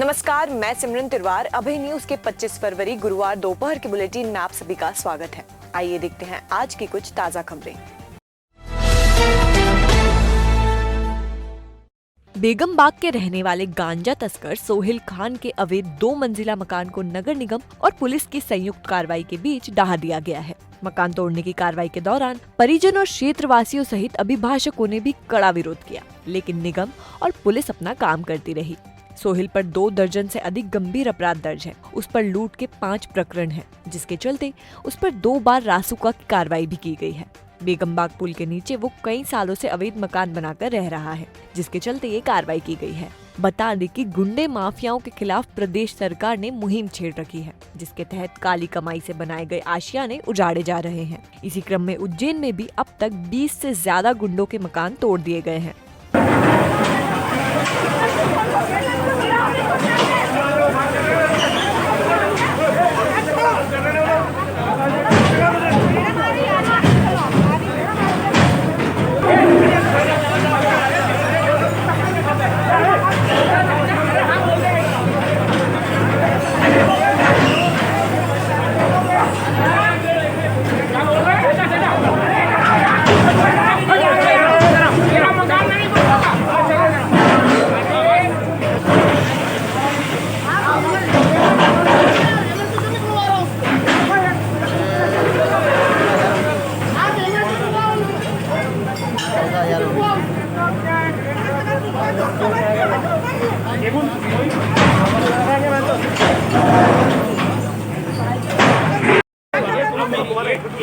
नमस्कार, मैं सिमरन तिरवार। अभय न्यूज के 25 फरवरी गुरुवार दोपहर के बुलेटिन में आप सभी का स्वागत है। आइए देखते हैं आज की कुछ ताजा खबरें। बेगमबाग के रहने वाले गांजा तस्कर सोहेल खान के अवैध 2 मंजिला मकान को नगर निगम और पुलिस की संयुक्त कार्रवाई के बीच ढहा दिया गया है। मकान तोड़ने की कार्रवाई के दौरान परिजन और क्षेत्रवासियों सहित अभिभाषकों ने भी कड़ा विरोध किया, लेकिन निगम और पुलिस अपना काम करती रही। सोहेल पर 2 दर्जन से अधिक गंभीर अपराध दर्ज हैं। उस पर लूट के 5 प्रकरण हैं, जिसके चलते उस पर 2 बार रासुका की कार्रवाई भी की गई है। बेगमबाग पुल के नीचे वो कई सालों से अवैध मकान बनाकर रह रहा है, जिसके चलते ये कार्रवाई की गई है। बता दें कि गुंडे माफियाओं के खिलाफ प्रदेश सरकार ने मुहिम छेड़ रखी है, जिसके तहत काली कमाई से बनाए गए आशियाने उजाड़े जा रहे हैं। इसी क्रम में उज्जैन में भी अब तक 20 से ज्यादा गुंडों के मकान तोड़ दिए गए हैं।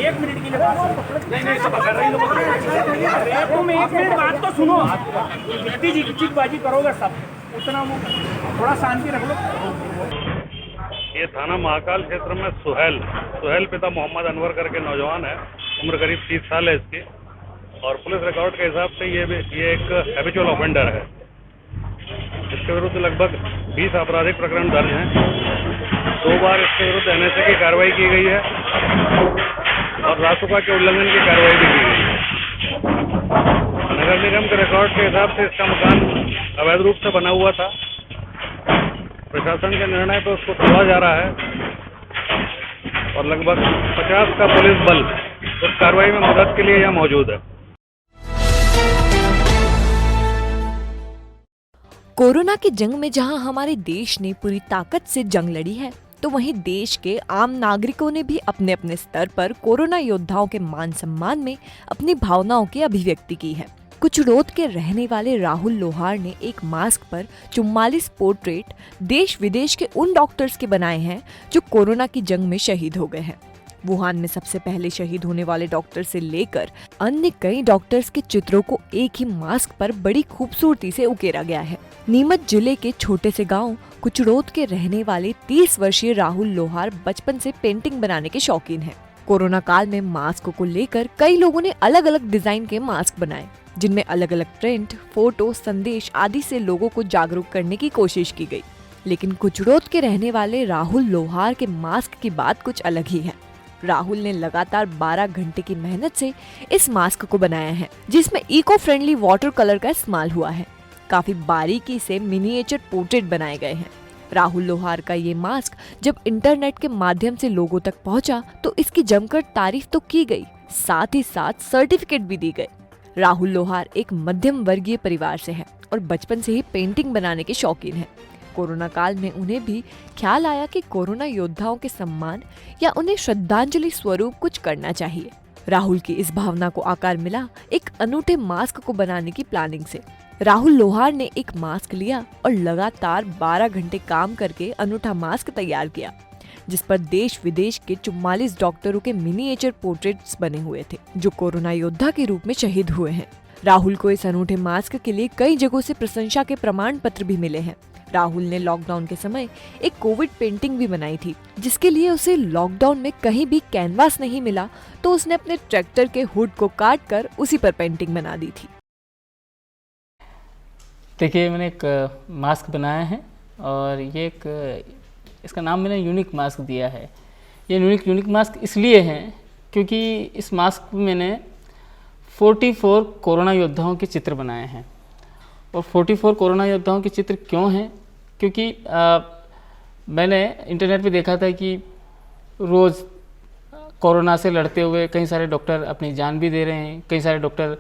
एक मिनट के लिए तुम 1 मिनट बात तो सुनो। इतनी चिकबाजी करोगे सब, उतना थोड़ा शांति रख लो। ये थाना महाकाल क्षेत्र में सुहेल पिता मोहम्मद अनवर करके नौजवान है। उम्र करीब 30 साल है इसकी, और पुलिस रिकॉर्ड के हिसाब से ये एक हैबिचुअल ऑफेंडर है। इसके विरुद्ध लगभग 20 आपराधिक प्रकरण दर्ज हैं। 2 बार इसके विरुद्ध NSA की कार्रवाई की गई है और रासुका के उल्लंघन की कार्रवाई भी की गई है। नगर निगम के रिकॉर्ड के हिसाब से इसका मकान अवैध रूप से बना हुआ था। प्रशासन के निर्णय पर उसको तोड़ा जा रहा है और लगभग 50 का पुलिस बल उस कार्रवाई में मदद के लिए यहाँ मौजूद है। कोरोना की जंग में जहां हमारे देश ने पूरी ताकत से जंग लड़ी है, तो वहीं देश के आम नागरिकों ने भी अपने अपने स्तर पर कोरोना योद्धाओं के मान सम्मान में अपनी भावनाओं की अभिव्यक्ति की है। कुचरोद के रहने वाले राहुल लोहार ने एक मास्क पर 44 पोर्ट्रेट देश विदेश के उन डॉक्टर्स के बनाए हैं जो कोरोना की जंग में शहीद हो गए हैं। वुहान में सबसे पहले शहीद होने वाले डॉक्टर से लेकर अन्य कई डॉक्टर्स के चित्रों को एक ही मास्क पर बड़ी खूबसूरती से उकेरा गया है। नीमच जिले के छोटे से गांव कुचरोद के रहने वाले 30 वर्षीय राहुल लोहार बचपन से पेंटिंग बनाने के शौकीन हैं। कोरोना काल में मास्क को लेकर कई लोगों ने अलग अलग डिजाइन के मास्क बनाए, जिनमें अलग अलग प्रिंट, फोटो, संदेश आदि से लोगों को जागरूक करने की कोशिश की गई। लेकिन कुचरोद के रहने वाले राहुल लोहार के मास्क की बात कुछ अलग ही है। राहुल ने लगातार 12 घंटे की मेहनत से इस मास्क को बनाया है, जिसमें इको फ्रेंडली वाटर कलर का इस्तेमाल हुआ है। काफी बारीकी से मिनिएचर पोर्ट्रेट बनाए गए हैं। राहुल लोहार का ये मास्क जब इंटरनेट के माध्यम से लोगों तक पहुंचा तो इसकी जमकर तारीफ तो की गई, साथ ही साथ सर्टिफिकेट भी दी गई। राहुल लोहार एक मध्यम वर्गीय परिवार से है और बचपन से ही पेंटिंग बनाने के शौकीन है। कोरोना काल में उन्हें भी ख्याल आया कि कोरोना योद्धाओं के सम्मान या उन्हें श्रद्धांजलि स्वरूप कुछ करना चाहिए। राहुल की इस भावना को आकार मिला एक अनूठे मास्क को बनाने की प्लानिंग से। राहुल लोहार ने एक मास्क लिया और लगातार 12 घंटे काम करके अनूठा मास्क तैयार किया, जिस पर देश विदेश के 44 डॉक्टरों के मिनिएचर पोर्ट्रेट्स बने हुए थे, जो कोरोना योद्धा के रूप में शहीद हुए हैं। राहुल को इस अनूठे मास्क के लिए कई जगहों से प्रशंसा के प्रमाण पत्र भी मिले हैं। राहुल ने लॉकडाउन के समय एक कोविड पेंटिंग भी बनाई थी, जिसके लिए उसे लॉकडाउन में कहीं भी कैनवास नहीं मिला, तो उसने अपने ट्रैक्टर के हुड को काट कर उसी पर पेंटिंग बना दी थी। देखिए, मैंने एक मास्क बनाया है और ये इसका नाम मैंने यूनिक मास्क दिया है। ये यूनिक मास्क इसलिए है क्योंकि इस मास्क में मैंने 44 कोरोना योद्धाओं के चित्र बनाए हैं। और 44 कोरोना योद्धाओं के चित्र क्यों हैं क्योंकि मैंने इंटरनेट पे देखा था कि रोज़ कोरोना से लड़ते हुए कई सारे डॉक्टर अपनी जान भी दे रहे हैं, कई सारे डॉक्टर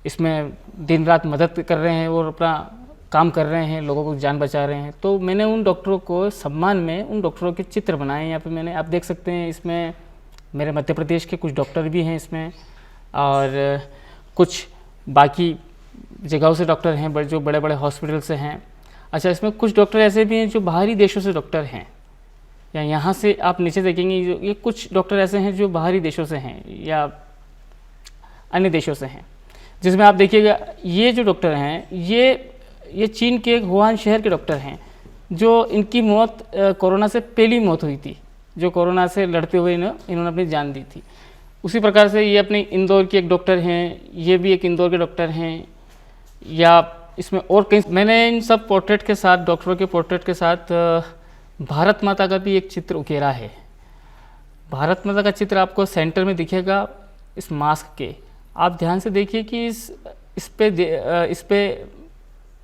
इसमें दिन रात मदद कर रहे हैं और अपना काम कर रहे हैं, लोगों को जान बचा रहे हैं। तो मैंने उन डॉक्टरों को सम्मान में उन डॉक्टरों के चित्र बनाए। यहाँ पे मैंने, आप देख सकते हैं, इसमें मेरे मध्य प्रदेश के कुछ डॉक्टर भी हैं इसमें, और कुछ बाकी जगहों से डॉक्टर हैं, जो बड़े बड़े हॉस्पिटल से हैं। अच्छा, इसमें कुछ डॉक्टर ऐसे भी हैं जो बाहरी देशों से डॉक्टर हैं, या यहाँ से आप नीचे देखेंगे ये कुछ डॉक्टर ऐसे हैं जो बाहरी देशों से हैं या अन्य देशों से हैं। जिसमें आप देखिएगा ये जो डॉक्टर हैं ये चीन के वुहान शहर के डॉक्टर हैं, जो इनकी मौत कोरोना से पहली मौत हुई थी, जो कोरोना से लड़ते हुए इन्होंने अपनी जान दी थी। उसी प्रकार से ये अपने इंदौर के एक डॉक्टर हैं, ये भी एक इंदौर के डॉक्टर हैं, या इसमें और कई। मैंने इन सब पोर्ट्रेट के साथ, डॉक्टरों के पोर्ट्रेट के साथ भारत माता का भी एक चित्र उकेरा है। भारत माता का चित्र आपको सेंटर में दिखेगा इस मास्क के। आप ध्यान से देखिए कि इस पे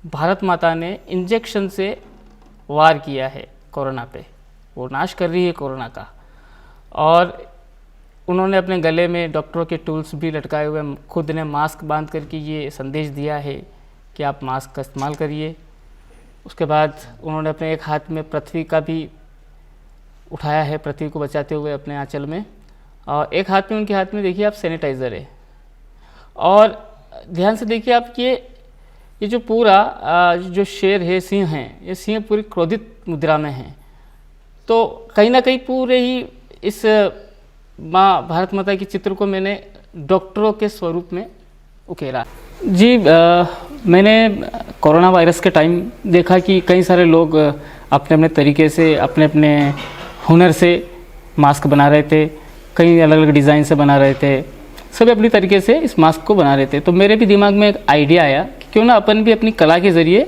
भारत माता ने इंजेक्शन से वार किया है कोरोना पे, वो नाश कर रही है कोरोना का। और उन्होंने अपने गले में डॉक्टरों के टूल्स भी लटकाए हुए, खुद ने मास्क बांध करके ये संदेश दिया है कि आप मास्क का इस्तेमाल करिए। उसके बाद उन्होंने अपने एक हाथ में पृथ्वी का भी उठाया है, पृथ्वी को बचाते हुए अपने आंचल में, और एक हाथ में, उनके हाथ में देखिए आप सैनिटाइज़र है। और ध्यान से देखिए आप ये जो पूरा जो शेर है, सिंह हैं, ये सिंह पूरी क्रोधित मुद्रा में हैं। तो कहीं ना कहीं पूरे ही इस माँ भारत माता के चित्र को मैंने डॉक्टरों के स्वरूप में उकेरा। जी, मैंने कोरोना वायरस के टाइम देखा कि कई सारे लोग अपने अपने तरीके से, अपने अपने हुनर से मास्क बना रहे थे, कई अलग अलग डिज़ाइन से बना रहे थे, सभी अपनी तरीके से इस मास्क को बना रहे थे। तो मेरे भी दिमाग में एक आइडिया आया कि क्यों ना अपन भी अपनी कला के ज़रिए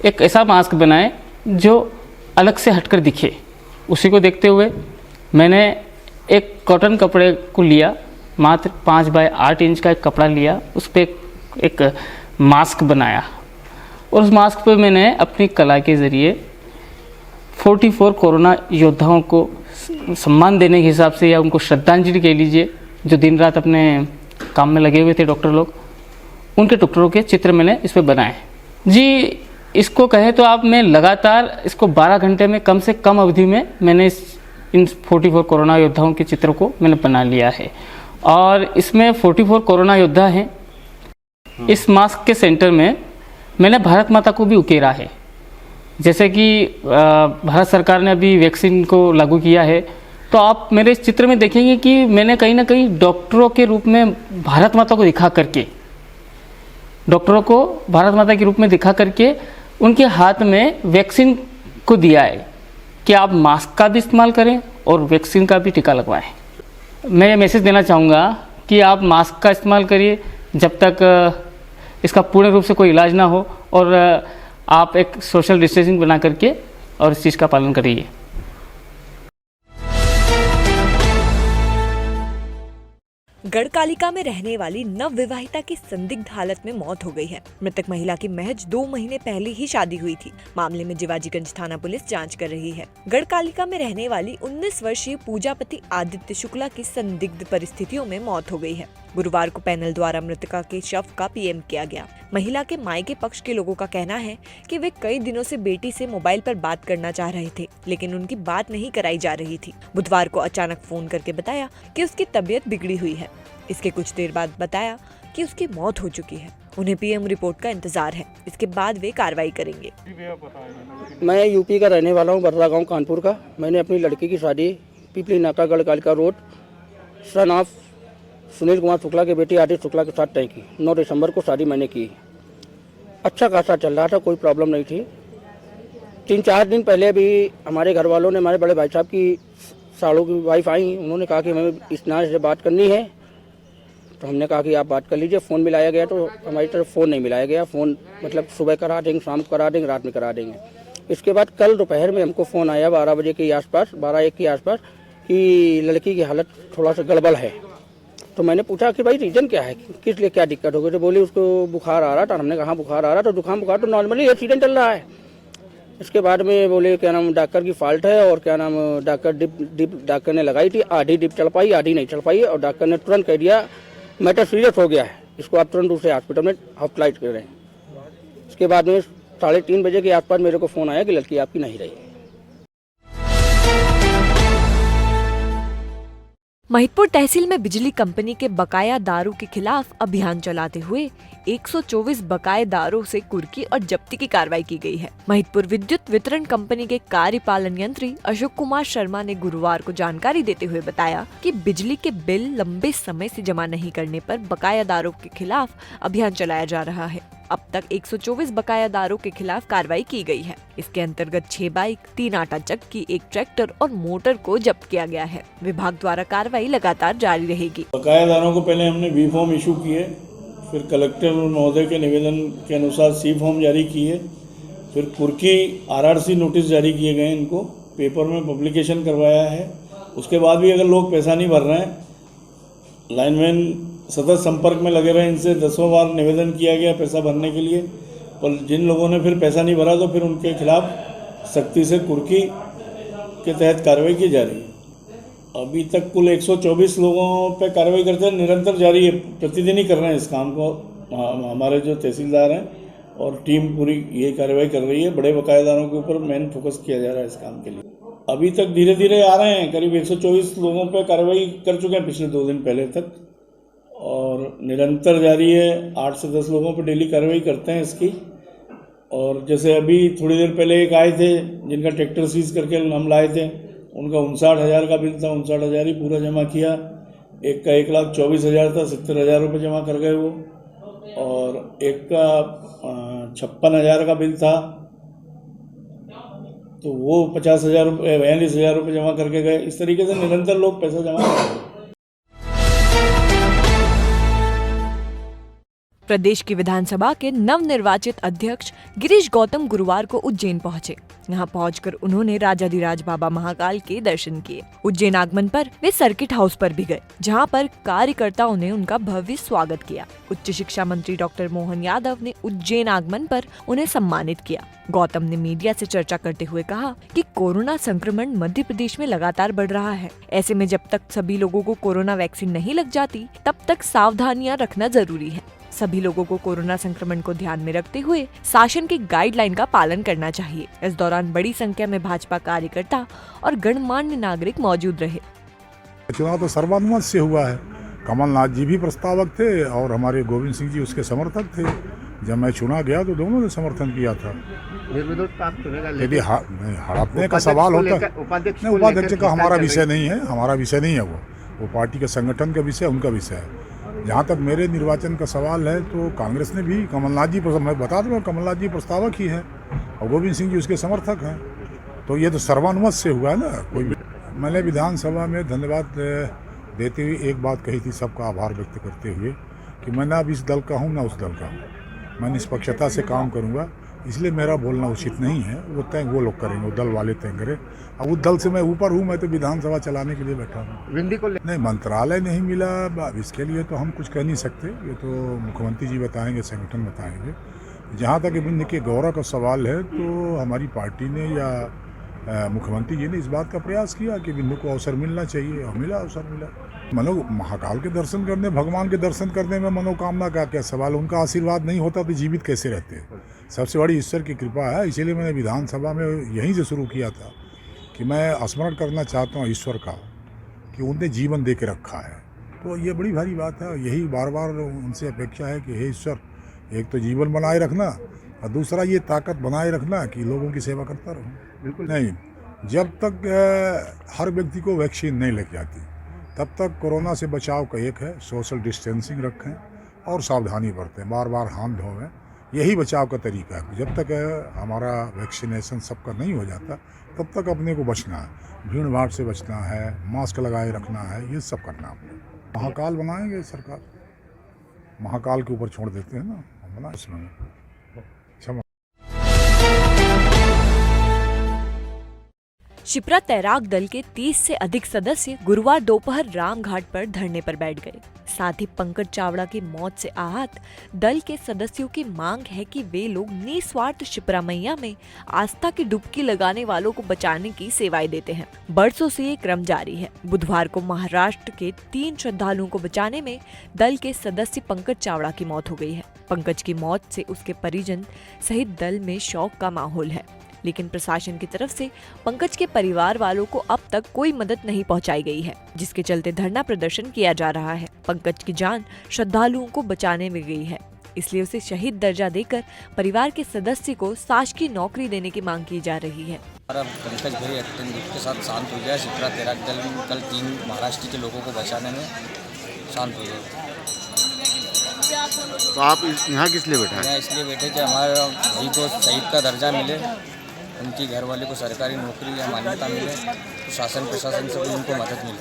एक ऐसा मास्क बनाएं जो अलग से हटकर दिखे। उसी को देखते हुए मैंने एक कॉटन कपड़े को लिया, मात्र 5 बाय 8 इंच का एक कपड़ा लिया, उस पर एक मास्क बनाया, और उस मास्क पे मैंने अपनी कला के ज़रिए 44 कोरोना योद्धाओं को सम्मान देने के हिसाब से, या उनको श्रद्धांजलि कह लीजिए, जो दिन रात अपने काम में लगे हुए थे डॉक्टर लोग, उनके डॉक्टरों के चित्र मैंने इस पर बनाए। जी, इसको कहें तो आप, मैं लगातार इसको 12 घंटे में, कम से कम अवधि में मैंने इन 44 कोरोना योद्धाओं के चित्र को मैंने बना लिया है। और इसमें 44 कोरोना योद्धा हैं। इस मास्क के सेंटर में मैंने भारत माता को भी उकेरा है। जैसे कि भारत सरकार ने अभी वैक्सीन को लागू किया है, तो आप मेरे इस चित्र में देखेंगे कि मैंने कहीं ना कहीं डॉक्टरों के रूप में भारत माता को दिखा करके, डॉक्टरों को भारत माता के रूप में दिखा करके उनके हाथ में वैक्सीन को दिया है कि आप मास्क का भी इस्तेमाल करें और वैक्सीन का भी टीका लगवाएं। मैं ये मैसेज देना चाहूँगा कि आप मास्क का इस्तेमाल करिए जब तक इसका पूर्ण रूप से कोई इलाज ना हो, और आप एक सोशल डिस्टेंसिंग बना करके और इस चीज़ का पालन करिए। गढ़कालिका में रहने वाली नवविवाहिता की संदिग्ध हालत में मौत हो गई है। मृतक महिला की महज 2 महीने पहले ही शादी हुई थी। मामले में जिवाजीगंज थाना पुलिस जांच कर रही है। गढ़कालिका में रहने वाली 19 वर्षीय पूजापति आदित्य शुक्ला की संदिग्ध परिस्थितियों में मौत हो गई है। गुरुवार को पैनल द्वारा मृतका के शव का पीएम किया गया। महिला के मायके पक्ष के लोगों का कहना है कि वे कई दिनों से बेटी से मोबाइल पर बात करना चाह रहे थे, लेकिन उनकी बात नहीं कराई जा रही थी। बुधवार को अचानक फोन करके बताया कि उसकी तबीयत बिगड़ी हुई है। इसके कुछ देर बाद बताया कि उसकी मौत हो चुकी है। उन्हें पीएम रिपोर्ट का इंतजार है, इसके बाद वे कार्रवाई करेंगे। मैं यूपी का रहने वाला हूँ, बर्रा गाँव कानपुर का। मैंने अपनी लड़की की शादी पिपली नाका गढ़कालिका रोड सनाफ सुनील कुमार शुक्ला के बेटी आदित्य शुक्ला के साथ तय की। 9 दिसंबर को शादी मैंने की। अच्छा खासा चल रहा था, कोई प्रॉब्लम नहीं थी। 3-4 दिन पहले भी हमारे घर वालों ने, हमारे बड़े भाई साहब की साड़ों की वाइफ आई, उन्होंने कहा कि हमें इस नाज से बात करनी है। तो हमने कहा कि आप बात कर लीजिए। फ़ोन मिलाया गया तो हमारी तरफ फ़ोन नहीं मिलाया गया। फ़ोन मतलब सुबह करा देंगे, शाम को करा देंगे, रात में करा देंगे। इसके बाद कल दोपहर में हमको फ़ोन आया 12 बजे के आसपास, 12-1 के आसपास, कि लड़की की हालत थोड़ा सा गड़बड़ है। तो मैंने पूछा कि भाई रीज़न क्या है, किस लिए क्या दिक्कत हो गई। तो बोली उसको बुखार आ रहा था। हमने कहा बुखार आ रहा, तो जुकाम बुखार तो नॉर्मली एक्सीडेंट चल रहा है। इसके बाद में बोले क्या नाम डॉक्टर की फॉल्ट है और क्या नाम डॉक्टर डिप डॉक्टर ने लगाई थी, आधी डिप चल पाई आधी नहीं चल पाई, और डॉक्टर ने तुरंत कह दिया मैटर सीरियस हो गया है, इसको आप तुरंत दूसरे हॉस्पिटल में हॉस्पिटलाइज कर रहे हैं। इसके बाद में 3:30 बजे के आसपास मेरे को फ़ोन आया कि लड़की आपकी नहीं रही। महिदपुर तहसील में बिजली कंपनी के बकायादारों के खिलाफ अभियान चलाते हुए 124 बकायेदारों से कुर्की और जब्ती की कार्रवाई की गई है। महिदपुर विद्युत वितरण कंपनी के कार्यपालन यंत्री अशोक कुमार शर्मा ने गुरुवार को जानकारी देते हुए बताया कि बिजली के बिल लंबे समय से जमा नहीं करने पर बकायादारों के खिलाफ अभियान चलाया जा रहा है। अब तक 124 बकायादारों के खिलाफ कार्रवाई की गई है। इसके अंतर्गत 6 बाइक, 3 आटा चक्की, 1 ट्रैक्टर और मोटर को जब्त किया गया है। विभाग द्वारा कार्रवाई लगातार जारी रहेगी। बकायादारों को पहले हमने बी फॉर्म इशू किए, फिर कलेक्टर महोदय के निवेदन के अनुसार सी फॉर्म जारी किए, फिर कुर्की RRC नोटिस जारी किए गए, इनको पेपर में पब्लिकेशन करवाया है। उसके बाद भी अगर लोग पैसा नहीं भर रहे हैं, लाइनमैन सतत संपर्क में लगे रहे, इनसे 10 बार निवेदन किया गया पैसा भरने के लिए, पर जिन लोगों ने फिर पैसा नहीं भरा तो फिर उनके खिलाफ सख्ती से कुर्की के तहत कार्रवाई की जा रही है। अभी तक कुल 124 लोगों पे कार्रवाई करते हैं, निरंतर जारी है, प्रतिदिन ही कर रहे हैं इस काम को हमारे जो तहसीलदार हैं, और टीम पूरी ये कार्रवाई कर रही है। बड़े बकायेदारों के ऊपर मेन फोकस किया जा रहा है इस काम के लिए। अभी तक धीरे धीरे आ रहे हैं, करीब 124 लोगों पे कार्रवाई कर चुके हैं पिछले 2 दिन पहले तक, और निरंतर जारी है। 8 से 10 लोगों पर डेली कार्रवाई करते हैं इसकी। और जैसे अभी थोड़ी देर पहले एक आए थे जिनका ट्रैक्टर सीज करके हम लाए थे, उनका 59,000 का बिल था, 59,000 ही पूरा जमा किया। एक का 1,24,000 था, 70,000 रुपये जमा कर गए वो, और एक का 56,000 का बिल था, तो वो 50,000 रुपये 42,000 रुपये जमा करके गए। इस तरीके से निरंतर लोग पैसा जमा कर रहे हैं। प्रदेश की विधानसभा के नवनिर्वाचित अध्यक्ष गिरीश गौतम गुरुवार को उज्जैन पहुंचे। यहां पहुंचकर उन्होंने राजाधिराज बाबा महाकाल के दर्शन किए। उज्जैन आगमन पर वे सर्किट हाउस पर भी गए, जहां पर कार्यकर्ताओं ने उनका भव्य स्वागत किया। उच्च शिक्षा मंत्री डॉक्टर मोहन यादव ने उज्जैन आगमन पर उन्हें सम्मानित किया। गौतम ने मीडिया से चर्चा करते हुए कहा कि कोरोना संक्रमण मध्य प्रदेश में लगातार बढ़ रहा है। ऐसे में जब तक सभी लोगों को कोरोना वैक्सीन नहीं लग जाती, तब तक सावधानियां रखना जरूरी है। सभी लोगों को कोरोना संक्रमण को ध्यान में रखते हुए शासन की गाइडलाइन का पालन करना चाहिए। इस दौरान बड़ी संख्या में भाजपा कार्यकर्ता और गणमान्य नागरिक मौजूद रहे। चुनाव तो सर्वानुमत से हुआ है। कमलनाथ जी भी प्रस्तावक थे और हमारे गोविंद सिंह जी उसके समर्थक थे। जब मैं चुना गया तो दोनों ने समर्थन किया था। यदि हड़पने का सवाल होता, उपाध्यक्ष का हमारा विषय नहीं है, हमारा विषय नहीं है वो पार्टी के संगठन का विषय, उनका विषय है। जहाँ तक मेरे निर्वाचन का सवाल है तो कांग्रेस ने भी कमलनाथ जी, मैं बता दूँ कमलनाथ जी प्रस्तावक ही हैं और गोविंद सिंह जी उसके समर्थक हैं, तो ये तो सर्वानुमत से हुआ है ना। कोई मैंने विधानसभा में धन्यवाद देते हुए एक बात कही थी, सबका आभार व्यक्त करते हुए कि मैं ना अब इस दल का हूँ ना उस दल का हूँ, मैं निष्पक्षता से काम करूँगा, इसलिए मेरा बोलना उचित नहीं है। वो तय वो लोग करेंगे, वो दल वाले तय करें। अब उस दल से मैं ऊपर हूँ, मैं तो विधानसभा चलाने के लिए बैठा हूँ। नहीं, मंत्रालय नहीं मिला, अब इसके लिए तो हम कुछ कह नहीं सकते, ये तो मुख्यमंत्री जी बताएंगे, संगठन बताएंगे। जहाँ तक विंध्य के गौरव का सवाल है तो हमारी पार्टी ने या मुख्यमंत्री जी ने इस बात का प्रयास किया कि विंध्य को अवसर मिलना चाहिए, और मिला, अवसर मिला। महाकाल के दर्शन करने, भगवान के दर्शन करने में मनोकामना का क्या सवाल। उनका आशीर्वाद नहीं होता तो जीवित कैसे रहते। सबसे बड़ी ईश्वर की कृपा है। इसीलिए मैंने विधानसभा में यहीं से शुरू किया था कि मैं स्मरण करना चाहता हूँ ईश्वर का कि उनने जीवन दे के रखा है, तो ये बड़ी भारी बात है। यही बार बार उनसे अपेक्षा है कि हे ईश्वर, एक तो जीवन बनाए रखना और दूसरा ये ताकत बनाए रखना कि लोगों की सेवा करता रहूँ। बिल्कुल नहीं, जब तक हर व्यक्ति को वैक्सीन नहीं लग जाती तब तक कोरोना से बचाव का एक है सोशल डिस्टेंसिंग रखें और सावधानी बरतें, बार बार हाथ धोवें। यही बचाव का तरीका है। जब तक हमारा वैक्सीनेशन सबका नहीं हो जाता तब तक अपने को बचना है, भीड़ भाड़ से बचना है, मास्क लगाए रखना है, ये सब करना है। महाकाल बनाएंगे सरकार, महाकाल के ऊपर छोड़ देते हैं ना, हम बना इसमें क्षमा। शिप्रा तैराक दल के 30 से अधिक सदस्य गुरुवार दोपहर रामघाट पर धरने पर बैठ गए। साथ ही पंकज चावड़ा की मौत से आहत दल के सदस्यों की मांग है कि वे लोग निस्वार्थ शिप्रा मैया में आस्था की डुबकी लगाने वालों को बचाने की सेवाएं देते हैं। बरसों से ये क्रम जारी है। बुधवार को महाराष्ट्र के 3 श्रद्धालुओं को बचाने में दल के सदस्य पंकज चावड़ा की मौत हो गई है। पंकज की मौत से उसके परिजन सहित दल में शोक का माहौल है, लेकिन प्रशासन की तरफ से पंकज के परिवार वालों को अब तक कोई मदद नहीं पहुंचाई गई है, जिसके चलते धरना प्रदर्शन किया जा रहा है। पंकज की जान श्रद्धालुओं को बचाने में गई है, इसलिए उसे शहीद दर्जा देकर परिवार के सदस्य को शासकीय नौकरी देने की मांग की जा रही है। पंकज भाई अत्यंत दुख के साथ शांत हो गया। शिप्रा तैराक दल कल 3 महाराष्ट्र के लोगों को बचाने में शांत हो गया। तो आप यहाँ किस लिए बैठे हैं? यहाँ इसलिए बैठे कि हमारे भाई को शहीद का दर्जा मिले, उनकी घर वाले को सरकारी नौकरी या मान्यता मिले, तो शासन प्रशासन से भी उनको मदद मिले।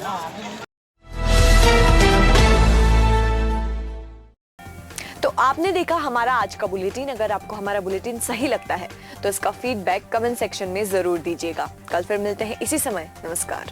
तो आपने देखा हमारा आज का बुलेटिन। अगर आपको हमारा बुलेटिन सही लगता है तो इसका फीडबैक कमेंट सेक्शन में जरूर दीजिएगा। कल फिर मिलते हैं इसी समय। नमस्कार।